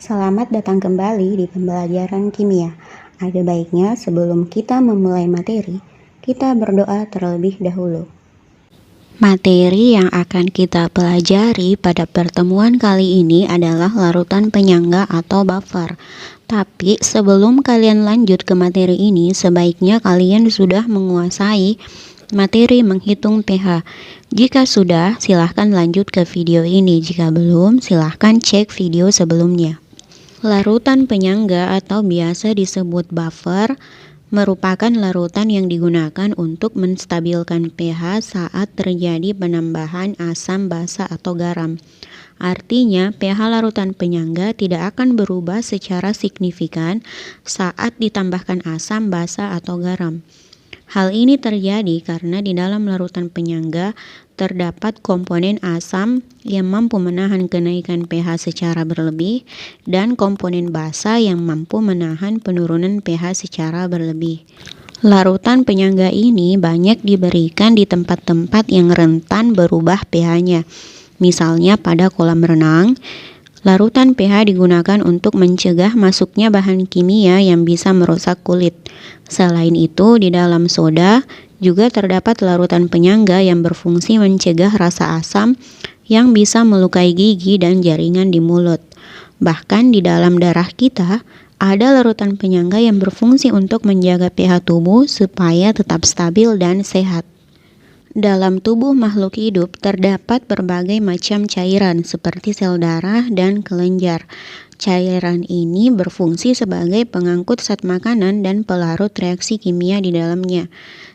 Selamat datang kembali di pembelajaran kimia. Ada baiknya sebelum kita memulai materi, kita berdoa terlebih dahulu. Materi yang akan kita pelajari pada pertemuan kali ini adalah larutan penyangga atau buffer. Tapi sebelum kalian lanjut ke materi ini, sebaiknya kalian sudah menguasai materi menghitung pH. Jika sudah, silahkan lanjut ke video ini. Jika belum, silahkan cek video sebelumnya. Larutan penyangga atau biasa disebut buffer merupakan larutan yang digunakan untuk menstabilkan pH saat terjadi penambahan asam basa atau garam. Artinya, pH larutan penyangga tidak akan berubah secara signifikan saat ditambahkan asam basa atau garam. Hal ini terjadi karena di dalam larutan penyangga terdapat komponen asam yang mampu menahan kenaikan pH secara berlebih dan komponen basa yang mampu menahan penurunan pH secara berlebih. Larutan penyangga ini banyak diberikan di tempat-tempat yang rentan berubah pH-nya. Misalnya pada kolam renang, larutan pH digunakan untuk mencegah masuknya bahan kimia yang bisa merusak kulit. Selain itu, di dalam soda juga terdapat larutan penyangga yang berfungsi mencegah rasa asam yang bisa melukai gigi dan jaringan di mulut. Bahkan di dalam darah kita, ada larutan penyangga yang berfungsi untuk menjaga pH tubuh supaya tetap stabil dan sehat. Dalam tubuh makhluk hidup terdapat berbagai macam cairan seperti sel darah dan kelenjar. Cairan ini berfungsi sebagai pengangkut zat makanan dan pelarut reaksi kimia di dalamnya.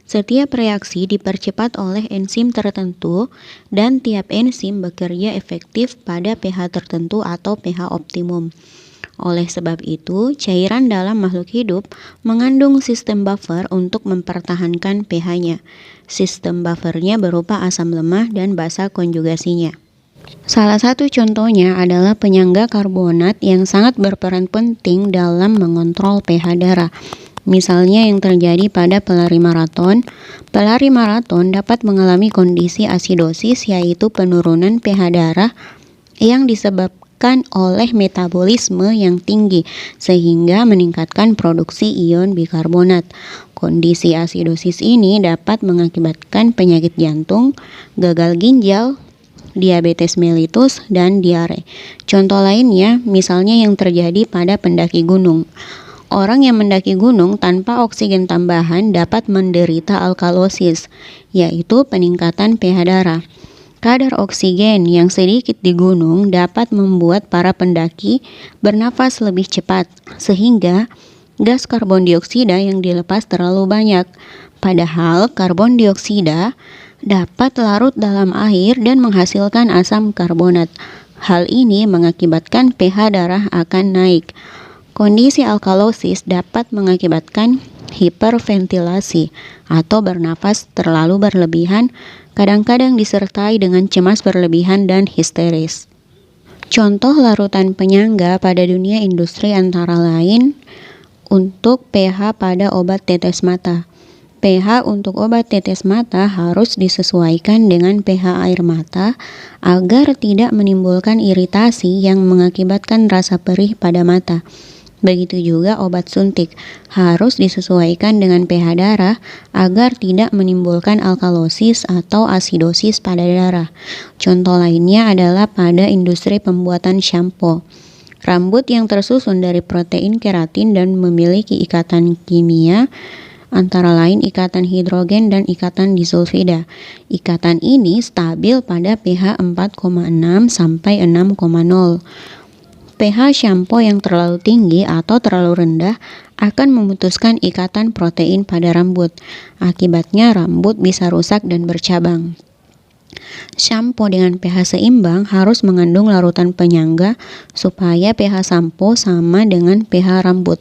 Setiap reaksi dipercepat oleh enzim tertentu dan tiap enzim bekerja efektif pada pH tertentu atau pH optimum. Oleh sebab itu, cairan dalam makhluk hidup mengandung sistem buffer untuk mempertahankan pH-nya. Sistem buffernya berupa asam lemah dan basa konjugasinya. Salah satu contohnya adalah penyangga karbonat yang sangat berperan penting dalam mengontrol pH darah. Misalnya yang terjadi pada pelari maraton. Pelari maraton dapat mengalami kondisi asidosis, yaitu penurunan pH darah yang disebabkan oleh metabolisme yang tinggi sehingga meningkatkan produksi ion bikarbonat. Kondisi asidosis ini dapat mengakibatkan penyakit jantung, gagal ginjal, diabetes mellitus, dan diare. Contoh lainnya misalnya yang terjadi pada pendaki gunung. Orang yang mendaki gunung tanpa oksigen tambahan dapat menderita alkalosis, yaitu peningkatan pH darah. Kadar oksigen yang sedikit di gunung dapat membuat para pendaki bernafas lebih cepat, sehingga gas karbon dioksida yang dilepas terlalu banyak. Padahal karbon dioksida dapat larut dalam air dan menghasilkan asam karbonat. Hal ini mengakibatkan pH darah akan naik. Kondisi alkalosis dapat mengakibatkan hiperventilasi atau bernafas terlalu berlebihan, kadang-kadang disertai dengan cemas berlebihan dan histeris. Contoh larutan penyangga pada dunia industri antara lain untuk pH pada obat tetes mata. pH untuk obat tetes mata harus disesuaikan dengan pH air mata agar tidak menimbulkan iritasi yang mengakibatkan rasa perih pada mata. Begitu juga obat suntik harus disesuaikan dengan pH darah agar tidak menimbulkan alkalosis atau asidosis pada darah. Contoh lainnya adalah pada industri pembuatan shampoo. Rambut yang tersusun dari protein keratin dan memiliki ikatan kimia antara lain ikatan hidrogen dan ikatan disulfida. Ikatan ini stabil pada pH 4,6 sampai 6,0. pH shampoo yang terlalu tinggi atau terlalu rendah akan memutuskan ikatan protein pada rambut. Akibatnya rambut bisa rusak dan bercabang. Shampoo dengan pH seimbang harus mengandung larutan penyangga supaya pH sampo sama dengan pH rambut.